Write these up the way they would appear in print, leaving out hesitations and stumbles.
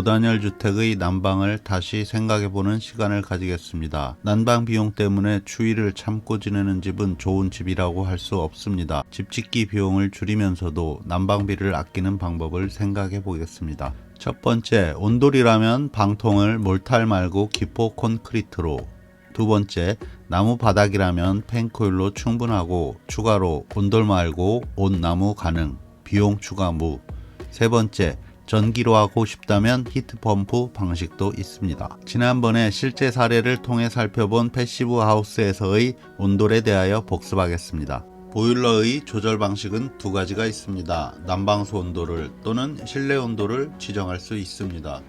고단열 주택의 난방을 다시 생각해보는 시간을 가지겠습니다. 난방 비용 때문에 추위를 참고 지내는 집은 좋은 집이라고 할 수 없습니다. 집 짓기 비용을 줄이면서도 난방비를 아끼는 방법을 생각해 보겠습니다. 첫 번째, 온돌이라면 방통을 몰탈 말고 기포 콘크리트로. 두 번째, 나무 바닥이라면 펜코일로 충분하고 추가로 온돌 말고 온나무 가능, 비용 추가 무. 세 번째, 전기로 하고 싶다면 히트펌프 방식도 있습니다. 지난번에 실제 사례를 통해 살펴본 패시브 하우스에서의 온돌에 대하여 복습하겠습니다. 보일러의 조절 방식은 두 가지가 있습니다. 난방수 온도를 또는 실내 온도를 지정할 수 있습니다.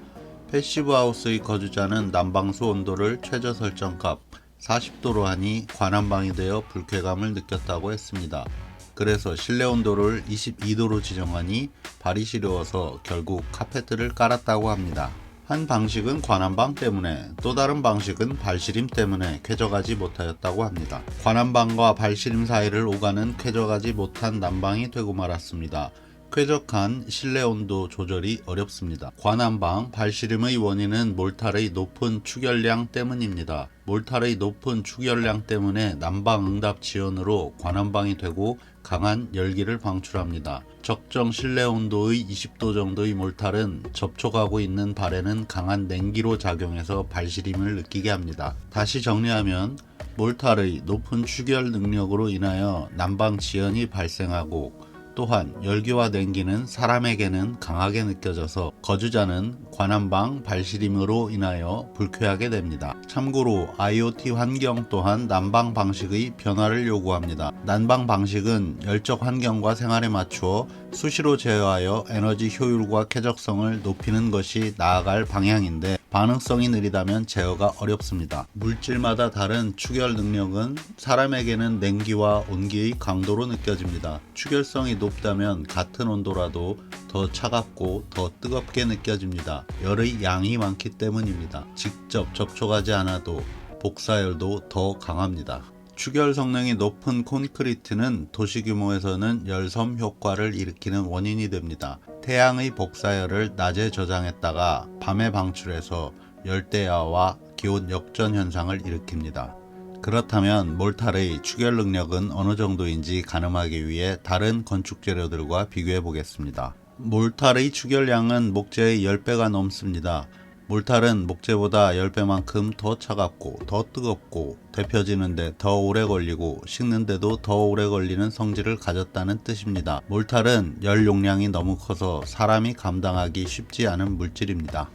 패시브 하우스의 거주자는 난방수 온도를 최저 설정값 40도로 하니 과난방이 되어 불쾌감을 느꼈다고 했습니다. 그래서 실내 온도를 22도로 지정하니 발이 시려워서 결국 카페트를 깔았다고 합니다. 한 방식은 과난방 때문에, 또 다른 방식은 발시림 때문에 쾌적하지 못하였다고 합니다. 과난방과 발시림 사이를 오가는 쾌적하지 못한 난방이 되고 말았습니다. 쾌적한 실내 온도 조절이 어렵습니다. 과난방, 발시림의 원인은 몰탈의 높은 축열량 때문입니다. 몰탈의 높은 축열량 때문에 난방 응답 지연으로 과난방이 되고 강한 열기를 방출합니다. 적정 실내 온도의 20도 정도의 몰탈은 접촉하고 있는 발에는 강한 냉기로 작용해서 발시림을 느끼게 합니다. 다시 정리하면 몰탈의 높은 축열 능력으로 인하여 난방 지연이 발생하고, 또한 열기와 냉기는 사람에게는 강하게 느껴져서 거주자는 과난방, 발시림으로 인하여 불쾌하게 됩니다. 참고로 IoT 환경 또한 난방 방식의 변화를 요구합니다. 난방 방식은 열적 환경과 생활에 맞추어 수시로 제어하여 에너지 효율과 쾌적성을 높이는 것이 나아갈 방향인데, 반응성이 느리다면 제어가 어렵습니다. 물질마다 다른 축열 능력은 사람에게는 냉기와 온기의 강도로 느껴집니다. 축열성이 높다면 같은 온도라도 더 차갑고 더 뜨겁게 느껴집니다. 열의 양이 많기 때문입니다. 직접 접촉하지 않아도 복사열도 더 강합니다. 축열 성능이 높은 콘크리트는 도시 규모에서는 열섬 효과를 일으키는 원인이 됩니다. 태양의 복사열을 낮에 저장했다가 밤에 방출해서 열대야와 기온 역전 현상을 일으킵니다. 그렇다면 몰탈의 축열 능력은 어느 정도인지 가늠하기 위해 다른 건축 재료들과 비교해 보겠습니다. 몰탈의 축열량은 목재의 10배가 넘습니다. 몰탈은 목재보다 10배만큼 더 차갑고 더 뜨겁고 데펴지는데 더 오래 걸리고 식는데도 더 오래 걸리는 성질을 가졌다는 뜻입니다. 몰탈은 열 용량이 너무 커서 사람이 감당하기 쉽지 않은 물질입니다.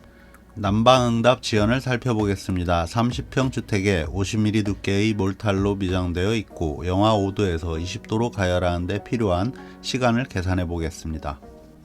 난방응답 지연을 살펴보겠습니다. 30평 주택에 50mm 두께의 몰탈로 미장되어 있고 영하 5도에서 20도로 가열하는 데 필요한 시간을 계산해 보겠습니다.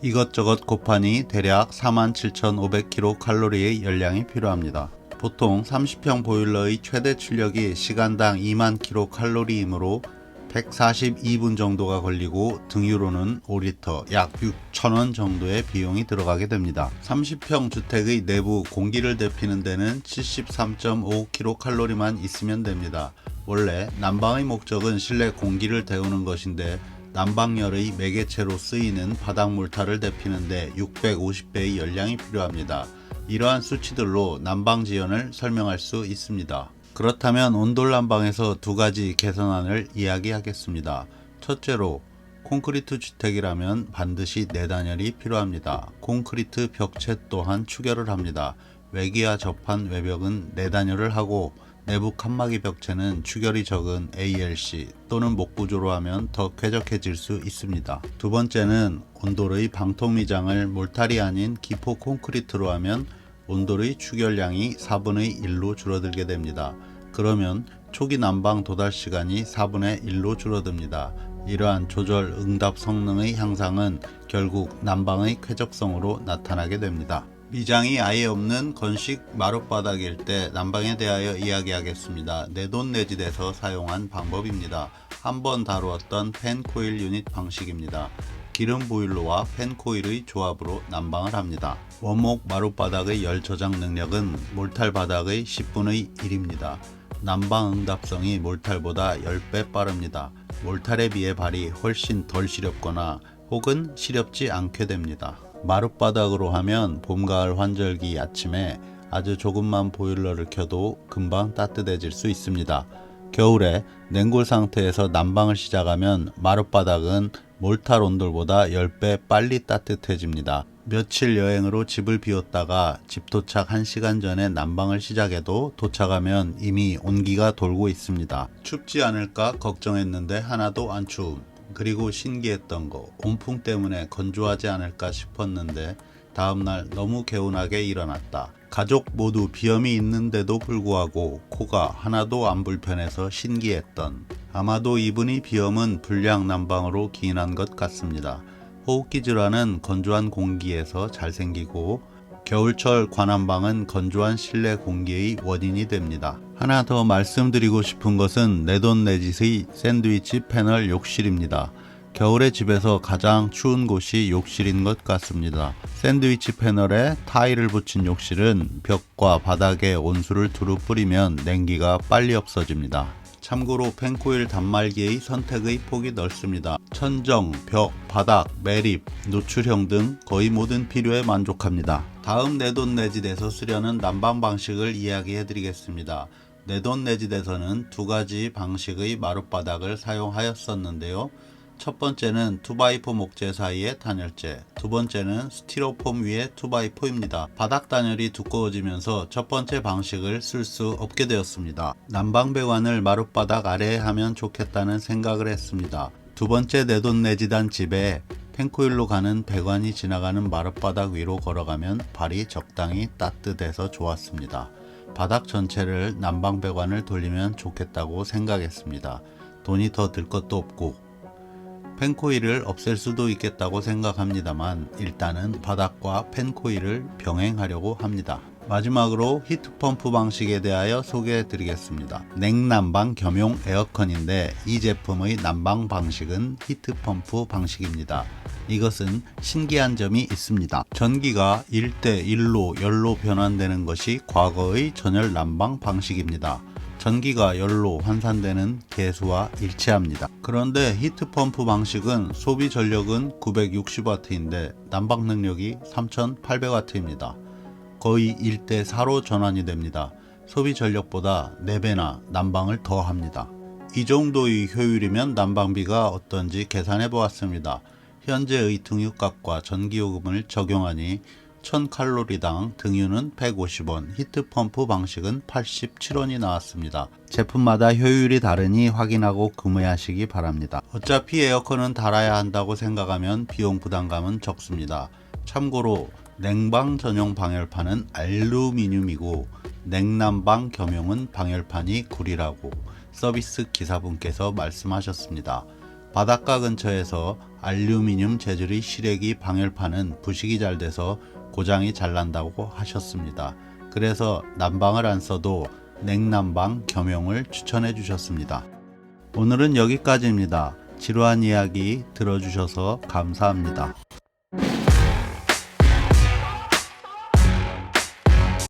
이것저것 곱하니 대략 47,500kcal의 열량이 필요합니다. 보통 30평 보일러의 최대 출력이 시간당 2만 kcal이므로 142분 정도가 걸리고 등유로는 5리터 약 6,000원 정도의 비용이 들어가게 됩니다. 30평 주택의 내부 공기를 데피는 데는 73.5kcal만 있으면 됩니다. 원래 난방의 목적은 실내 공기를 데우는 것인데 난방열의 매개체로 쓰이는 바닥 몰탈을 데피는데 650배의 열량이 필요합니다. 이러한 수치들로 난방 지연을 설명할 수 있습니다. 그렇다면 온돌 난방에서 두 가지 개선안을 이야기하겠습니다. 첫째로, 콘크리트 주택이라면 반드시 내단열이 필요합니다. 콘크리트 벽체 또한 축열을 합니다. 외기와 접한 외벽은 내단열을 하고 내부 칸막이 벽체는 축열이 적은 ALC 또는 목구조로 하면 더 쾌적해질 수 있습니다. 두 번째는 온돌의 방통 미장을 몰탈이 아닌 기포 콘크리트로 하면 온돌의 축열량이 4분의 1로 줄어들게 됩니다. 그러면 초기 난방 도달 시간이 4분의 1로 줄어듭니다. 이러한 조절 응답 성능의 향상은 결국 난방의 쾌적성으로 나타나게 됩니다. 미장이 아예 없는 건식 마룻바닥일 때 난방에 대하여 이야기하겠습니다. 내돈내짓에서 사용한 방법입니다. 한번 다루었던 펜코일 유닛 방식입니다. 기름 보일러와 펜코일의 조합으로 난방을 합니다. 원목 마룻바닥의 열 저장 능력은 몰탈 바닥의 10분의 1입니다. 난방 응답성이 몰탈보다 10배 빠릅니다. 몰탈에 비해 발이 훨씬 덜 시렵거나 혹은 시렵지 않게 됩니다. 마룻바닥으로 하면 봄, 가을 환절기 아침에 아주 조금만 보일러를 켜도 금방 따뜻해질 수 있습니다. 겨울에 냉골 상태에서 난방을 시작하면 마룻바닥은 몰탈 온돌보다 10배 빨리 따뜻해집니다. 며칠 여행으로 집을 비웠다가 집 도착 1시간 전에 난방을 시작해도 도착하면 이미 온기가 돌고 있습니다. 춥지 않을까 걱정했는데 하나도 안 추움. 그리고 신기했던 거, 온풍 때문에 건조하지 않을까 싶었는데 다음날 너무 개운하게 일어났다. 가족 모두 비염이 있는데도 불구하고 코가 하나도 안 불편해서 신기했던, 아마도 이분이 비염은 불량 난방으로 기인한 것 같습니다. 호흡기 질환은 건조한 공기에서 잘 생기고 겨울철 관한방은 건조한 실내 공기의 원인이 됩니다. 하나 더 말씀드리고 싶은 것은 내돈내짓의 샌드위치 패널 욕실입니다. 겨울에 집에서 가장 추운 곳이 욕실인 것 같습니다. 샌드위치 패널에 타일을 붙인 욕실은 벽과 바닥에 온수를 두루 뿌리면 냉기가 빨리 없어집니다. 참고로 펜코일 단말기의 선택의 폭이 넓습니다. 천정, 벽, 바닥, 매립, 노출형 등 거의 모든 필요에 만족합니다. 다음 내돈내짓에서 쓰려는 난방 방식을 이야기해 드리겠습니다. 내돈내짓에서는 두 가지 방식의 마룻바닥을 사용하였었는데요. 첫 번째는 2x4 목재 사이에 단열재, 두 번째는 스티로폼 위에 2x4입니다. 바닥 단열이 두꺼워지면서 첫 번째 방식을 쓸 수 없게 되었습니다. 난방 배관을 마룻바닥 아래에 하면 좋겠다는 생각을 했습니다. 두 번째 내돈내짓한 집에 펜코일로 가는 배관이 지나가는 마룻바닥 위로 걸어가면 발이 적당히 따뜻해서 좋았습니다. 바닥 전체를 난방 배관을 돌리면 좋겠다고 생각했습니다. 돈이 더 들 것도 없고 펜코일을 없앨 수도 있겠다고 생각합니다만 일단은 바닥과 펜코일을 병행하려고 합니다. 마지막으로 히트펌프 방식에 대하여 소개해 드리겠습니다. 냉난방 겸용 에어컨인데 이 제품의 난방 방식은 히트펌프 방식입니다. 이것은 신기한 점이 있습니다. 전기가 1대1로 열로 변환되는 것이 과거의 전열 난방 방식입니다. 전기가 열로 환산되는 계수와 일치합니다. 그런데 히트펌프 방식은 소비 전력은 960W인데 난방 능력이 3800W입니다. 거의 1대4로 전환이 됩니다. 소비 전력보다 4배나 난방을 더 합니다. 이 정도의 효율이면 난방비가 어떤지 계산해 보았습니다. 현재의 등유값과 전기요금을 적용하니 1000칼로리당 등유는 150원, 히트펌프 방식은 87원이 나왔습니다. 제품마다 효율이 다르니 확인하고 구매하시기 바랍니다. 어차피 에어컨은 달아야 한다고 생각하면 비용 부담감은 적습니다. 참고로 냉방 전용 방열판은 알루미늄이고 냉난방 겸용은 방열판이 구리라고 서비스 기사분께서 말씀하셨습니다. 바닷가 근처에서 알루미늄 재질의 시래기 방열판은 부식이 잘 돼서 고장이 잘 난다고 하셨습니다. 그래서 난방을 안 써도 냉난방 겸용을 추천해 주셨습니다. 오늘은 여기까지입니다. 지루한 이야기 들어주셔서 감사합니다.